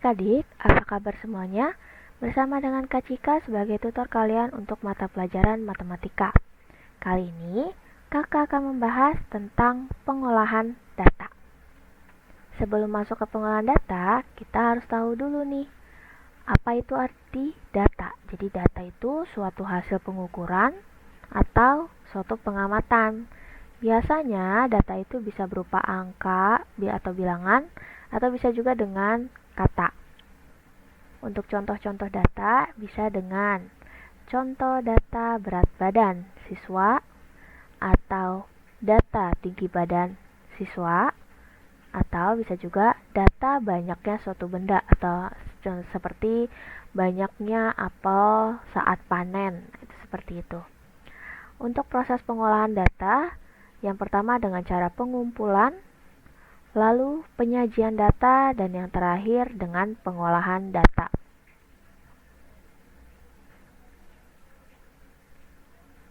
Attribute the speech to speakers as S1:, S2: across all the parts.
S1: adik-adik, apa kabar semuanya? Bersama dengan Kak Cika sebagai tutor kalian untuk mata pelajaran matematika. Kali ini, kakak akan membahas tentang pengolahan data. Sebelum masuk ke pengolahan data, kita harus tahu dulu nih, apa itu arti data? Jadi data itu suatu hasil pengukuran atau suatu pengamatan. Biasanya data itu bisa berupa angka atau bilangan, atau bisa juga dengan kata. Untuk contoh-contoh data bisa dengan contoh data berat badan siswa atau data tinggi badan siswa, atau bisa juga data banyaknya suatu benda atau seperti banyaknya apel saat panen, seperti itu. Untuk proses pengolahan data, yang pertama dengan cara pengumpulan, lalu penyajian data, dan yang terakhir dengan pengolahan data.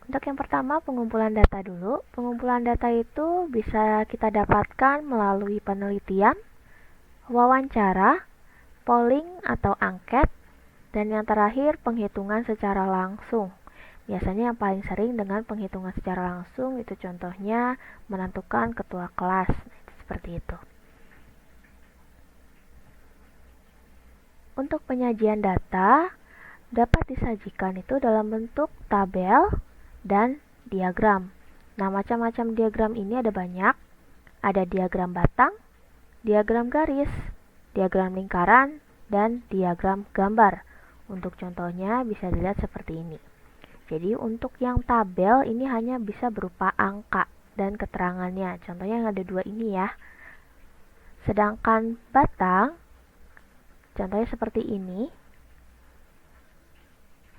S1: Untuk yang pertama, pengumpulan data dulu. Pengumpulan data itu bisa kita dapatkan melalui penelitian, wawancara, polling atau angket, dan yang terakhir penghitungan secara langsung. Biasanya yang paling sering dengan penghitungan secara langsung itu contohnya menentukan ketua kelas, seperti itu. Untuk penyajian data dapat disajikan itu dalam bentuk tabel dan diagram. Nah, macam-macam diagram ini ada banyak. Ada diagram batang, diagram garis, diagram lingkaran, dan diagram gambar. Untuk contohnya bisa dilihat seperti ini. Jadi untuk yang tabel ini hanya bisa berupa angka dan keterangannya. Contohnya yang ada dua ini ya. Sedangkan batang, contohnya seperti ini.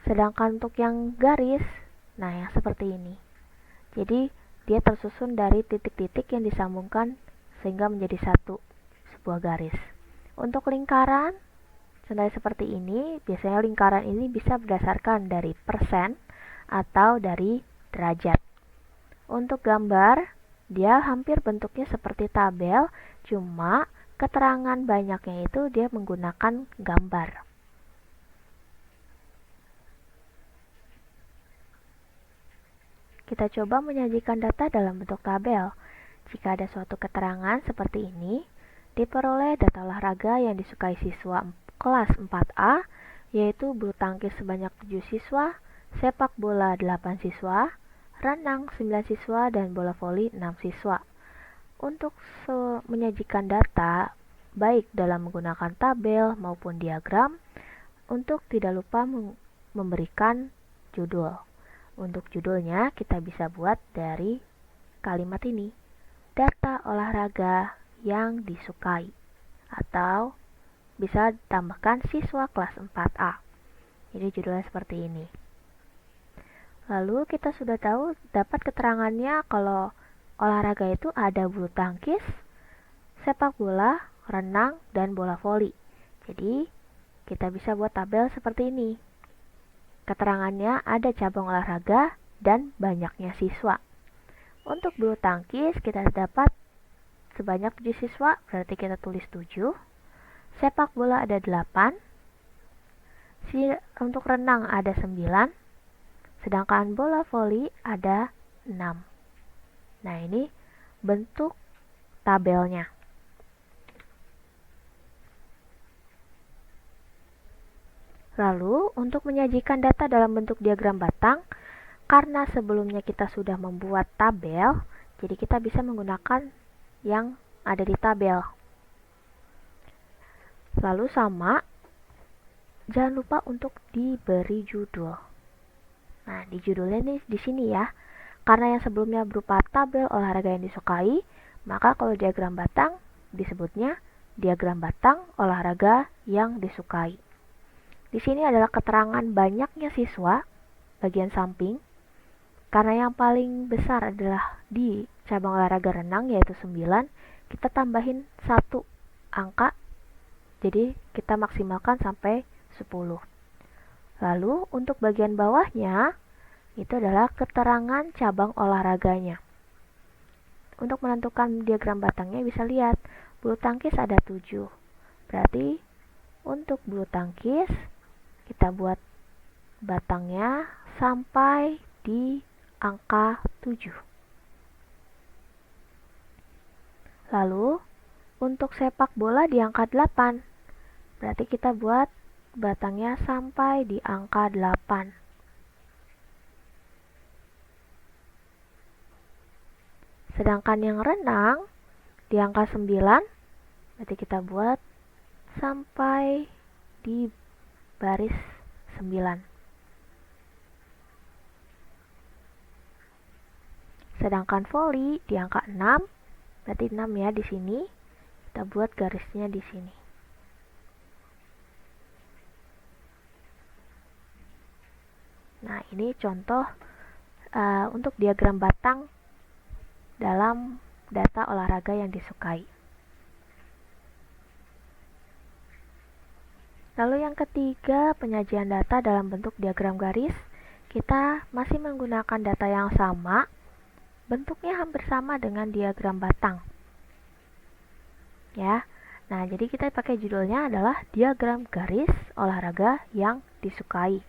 S1: Sedangkan untuk yang garis, nah yang seperti ini. Jadi dia tersusun dari titik-titik yang disambungkan sehingga menjadi satu, sebuah garis. Untuk lingkaran, contohnya seperti ini. Biasanya lingkaran ini bisa berdasarkan dari persen atau dari derajat. Untuk gambar, dia hampir bentuknya seperti tabel, cuma keterangan banyaknya itu dia menggunakan gambar. Kita coba menyajikan data dalam bentuk tabel. Jika ada suatu keterangan seperti ini, diperoleh data olahraga yang disukai siswa kelas 4A, yaitu bulu tangkis sebanyak 7 siswa, sepak bola 8 siswa, renang 9 siswa, dan bola voli 6 siswa. Untuk menyajikan data, baik dalam menggunakan tabel maupun diagram, untuk tidak lupa memberikan judul. Untuk judulnya kita bisa buat dari kalimat ini, data olahraga yang disukai, atau bisa ditambahkan siswa kelas 4A. Jadi judulnya seperti ini. Lalu kita sudah tahu dapat keterangannya kalau olahraga itu ada bulu tangkis, sepak bola, renang, dan bola voli. Jadi kita bisa buat tabel seperti ini. Keterangannya ada cabang olahraga dan banyaknya siswa. Untuk bulu tangkis kita dapat sebanyak 7 siswa, berarti kita tulis 7. Sepak bola ada 8. Untuk renang ada 9. Sedangkan bola voli ada 6. Nah, ini bentuk tabelnya. Lalu, untuk menyajikan data dalam bentuk diagram batang, karena sebelumnya kita sudah membuat tabel, jadi kita bisa menggunakan yang ada di tabel. Lalu sama, jangan lupa untuk diberi judul. Nah, di judulnya nih di sini ya. Karena yang sebelumnya berupa tabel olahraga yang disukai, maka kalau diagram batang disebutnya diagram batang olahraga yang disukai. Di sini adalah keterangan banyaknya siswa bagian samping. Karena yang paling besar adalah di cabang olahraga renang yaitu 9, kita tambahin 1 angka. Jadi kita maksimalkan sampai 10. Lalu untuk bagian bawahnya itu adalah keterangan cabang olahraganya. Untuk menentukan diagram batangnya bisa lihat bulu tangkis ada 7. Berarti Untuk bulu tangkis, kita buat batangnya sampai di angka 7. Lalu, untuk sepak bola di angka 8. Berarti kita buat batangnya sampai di angka 8. Sedangkan yang renang di angka 9, berarti kita buat sampai di baris 9. Sedangkan voli di angka 6, berarti 6 ya di sini. Kita buat garisnya di sini. Nah, ini contoh untuk diagram batang dalam data olahraga yang disukai. Lalu yang ketiga, penyajian data dalam bentuk diagram garis. Kita masih menggunakan data yang sama, bentuknya hampir sama dengan diagram batang. Ya. Nah, jadi kita pakai judulnya adalah diagram garis olahraga yang disukai.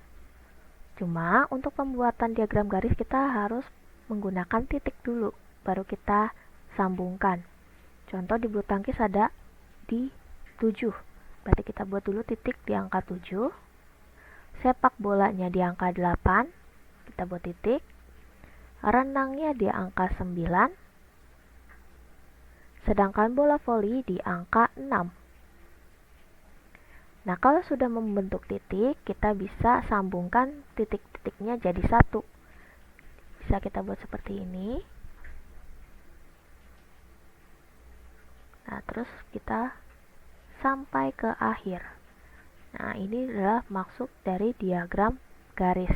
S1: Cuma untuk pembuatan diagram garis kita harus menggunakan titik dulu, baru kita sambungkan. Contoh di bulu tangkis ada di 7. Berarti kita buat dulu titik di angka 7. Sepak bolanya di angka 8. Kita buat titik. Renangnya di angka 9. Sedangkan bola voli di angka 6. Nah, kalau sudah membentuk titik, kita bisa sambungkan titik-titiknya jadi satu. Bisa kita buat seperti ini. Nah, terus kita sampai ke akhir. Nah, ini adalah maksud dari diagram garis.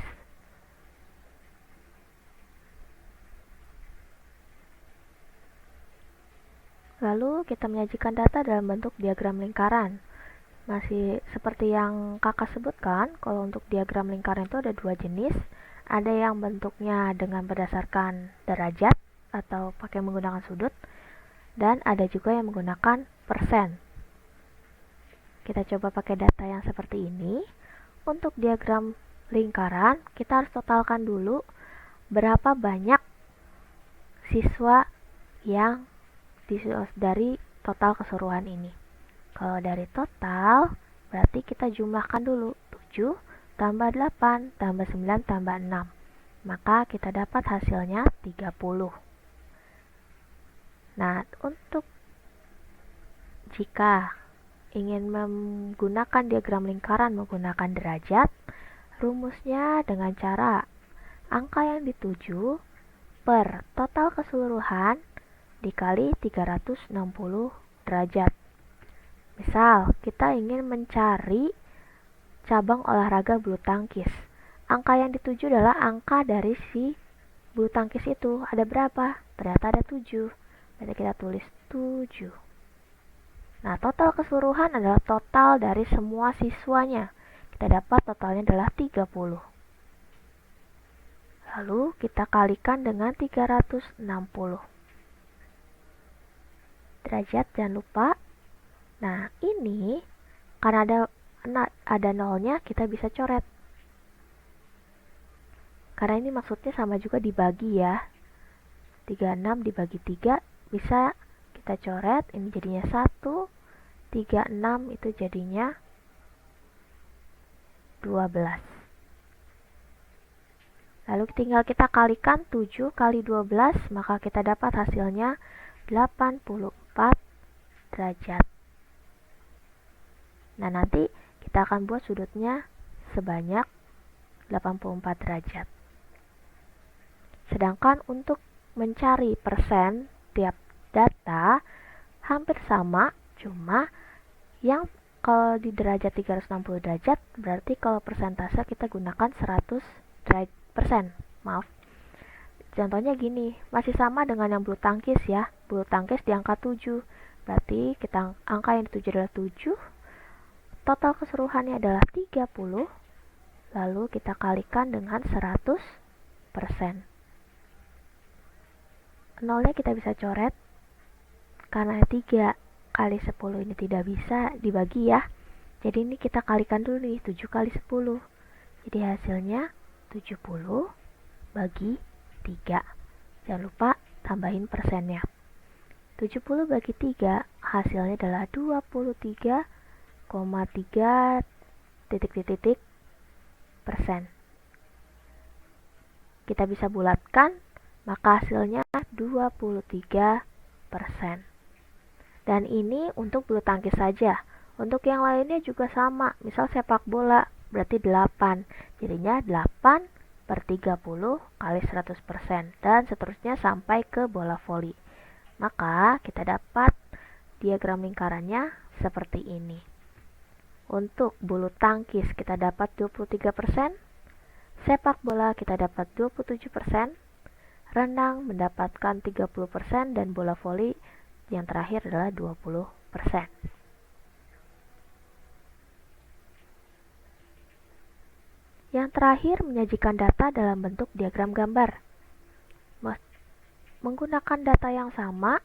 S1: Lalu kita menyajikan data dalam bentuk diagram lingkaran. Masih seperti yang kakak sebutkan, kalau untuk diagram lingkaran itu ada dua jenis. Ada yang bentuknya dengan berdasarkan derajat atau pakai menggunakan sudut, dan ada juga yang menggunakan persen. Kita coba pakai data yang seperti ini. Untuk diagram lingkaran, kita harus totalkan dulu berapa banyak siswa yang dari total keseluruhan ini. Kalau dari total, berarti kita jumlahkan dulu 7 tambah 8 tambah 9 tambah 6. Maka kita dapat hasilnya 30. Nah, untuk jika ingin menggunakan diagram lingkaran menggunakan derajat, rumusnya dengan cara angka yang dituju per total keseluruhan dikali 360 derajat. Misal, kita ingin mencari cabang olahraga bulu tangkis. Angka yang dituju adalah angka dari si bulu tangkis itu. Ada berapa? Ternyata ada 7. Berarti kita tulis 7. Nah, total keseluruhan adalah total dari semua siswanya. Kita dapat totalnya adalah 30. Lalu kita kalikan dengan 360. Derajat jangan lupa. Nah, ini karena ada nolnya, kita bisa coret. Karena ini maksudnya sama juga dibagi ya. 36 dibagi 3 bisa kita coret, ini jadinya 1, 36 itu jadinya 12. Lalu tinggal kita kalikan 7 kali 12, maka kita dapat hasilnya 84 derajat. Nah, nanti kita akan buat sudutnya sebanyak 84 derajat. Sedangkan untuk mencari persen tiap data hampir sama, cuma yang kalau di derajat 360 derajat berarti kalau persentase kita gunakan 100%. Maaf. Contohnya gini, masih sama dengan yang bulu tangkis ya. Bulu tangkis di angka 7. Berarti kita angka yang dituju adalah 7. Total keseluruhannya adalah 30. Lalu kita kalikan dengan 100%. Nolnya kita bisa coret. Karena 3 kali 10 ini tidak bisa dibagi ya. Jadi ini kita kalikan dulu nih, 7 kali 10. Jadi hasilnya 70 bagi 3. Jangan lupa tambahin persennya. 70 bagi 3 hasilnya adalah 23,3 titik-titik persen. Kita bisa bulatkan, maka hasilnya 23%. Dan ini untuk bulu tangkis saja. Untuk yang lainnya juga sama. Misal sepak bola, berarti 8. Jadinya 8 per 30 kali 100%. Dan seterusnya sampai ke bola voli. Maka kita dapat diagram lingkarannya seperti ini. Untuk bulu tangkis kita dapat 23%. Sepak bola kita dapat 27%, renang mendapatkan 30%, dan bola voli yang terakhir adalah 20%. Yang terakhir menyajikan data dalam bentuk diagram gambar. Menggunakan data yang sama,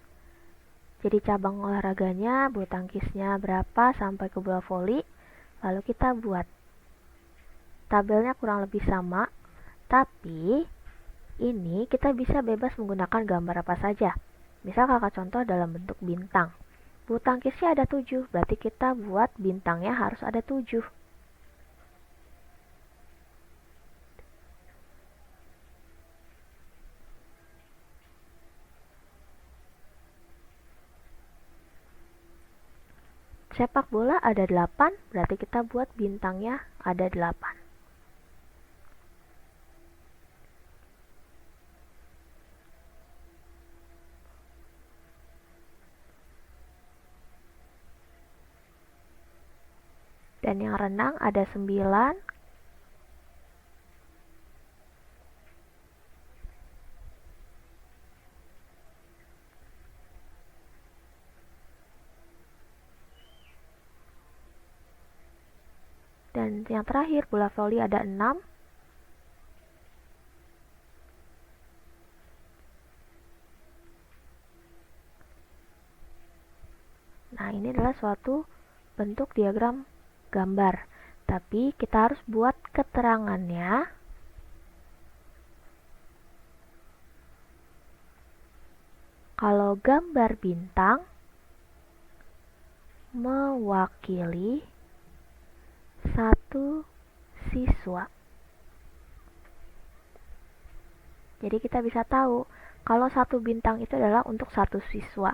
S1: jadi cabang olahraganya, bulu tangkisnya berapa sampai ke bola voli, lalu kita buat. Tabelnya kurang lebih sama, tapi ini kita bisa bebas menggunakan gambar apa saja. Misal kakak contoh dalam bentuk bintang. Bulu tangkisnya ada 7, berarti kita buat bintangnya harus ada 7. Sepak bola ada 8, berarti kita buat bintangnya ada 8. Dan yang renang ada 9. Dan yang terakhir bola voli ada 6. Nah, ini adalah suatu bentuk diagram gambar. Tapi kita harus buat keterangannya. Kalau gambar bintang mewakili satu siswa. Jadi kita bisa tahu kalau satu bintang itu adalah untuk satu siswa.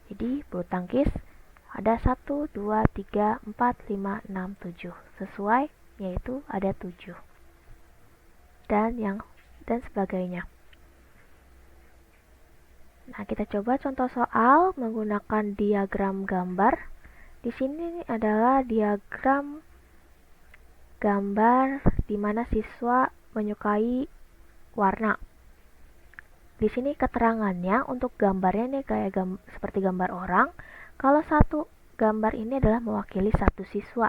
S1: Jadi bulu tangkis ada 1, 2, 3, 4, 5, 6, 7. Sesuai, yaitu ada 7. Dan sebagainya. Nah, kita coba contoh soal menggunakan diagram gambar. Di sini adalah diagram gambar di mana siswa menyukai warna. Di sini keterangannya untuk gambarnya nih kayak seperti gambar orang. Kalau satu gambar ini adalah mewakili satu siswa.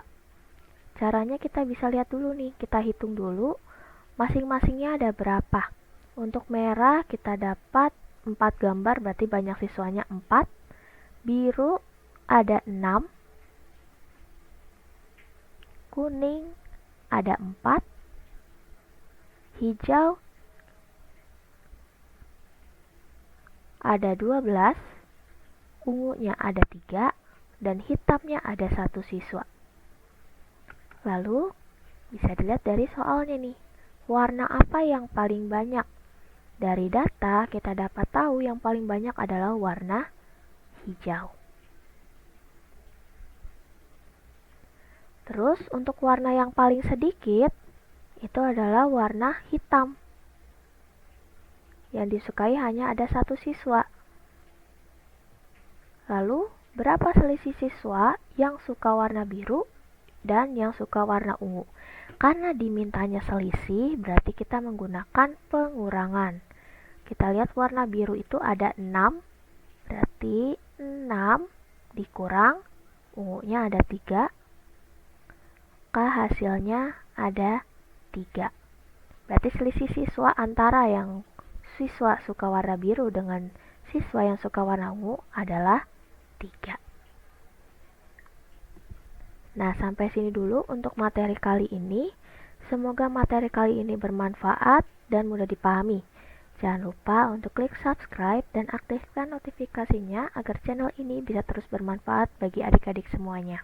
S1: Caranya kita bisa lihat dulu nih, kita hitung dulu masing-masingnya ada berapa. Untuk merah kita dapat 4 gambar, berarti banyak siswanya 4. Biru ada 6. Kuning ada 4. Hijau ada 12. Ungunya ada 3, dan hitamnya ada 1 siswa. Lalu, bisa dilihat dari soalnya nih, warna apa yang paling banyak? Dari data, kita dapat tahu yang paling banyak adalah warna hijau. Terus, untuk warna yang paling sedikit, itu adalah warna hitam. Yang disukai hanya ada 1 siswa. Lalu, berapa selisih siswa yang suka warna biru dan yang suka warna ungu? Karena dimintanya selisih, berarti kita menggunakan pengurangan. Kita lihat warna biru itu ada 6, berarti 6 dikurang, ungunya ada 3, maka hasilnya ada 3. Berarti selisih siswa antara yang siswa suka warna biru dengan siswa yang suka warna ungu adalah 3. Nah, sampai sini dulu untuk materi kali ini. Semoga materi kali ini bermanfaat dan mudah dipahami. Jangan lupa untuk klik subscribe dan aktifkan notifikasinya agar channel ini bisa terus bermanfaat bagi adik-adik semuanya.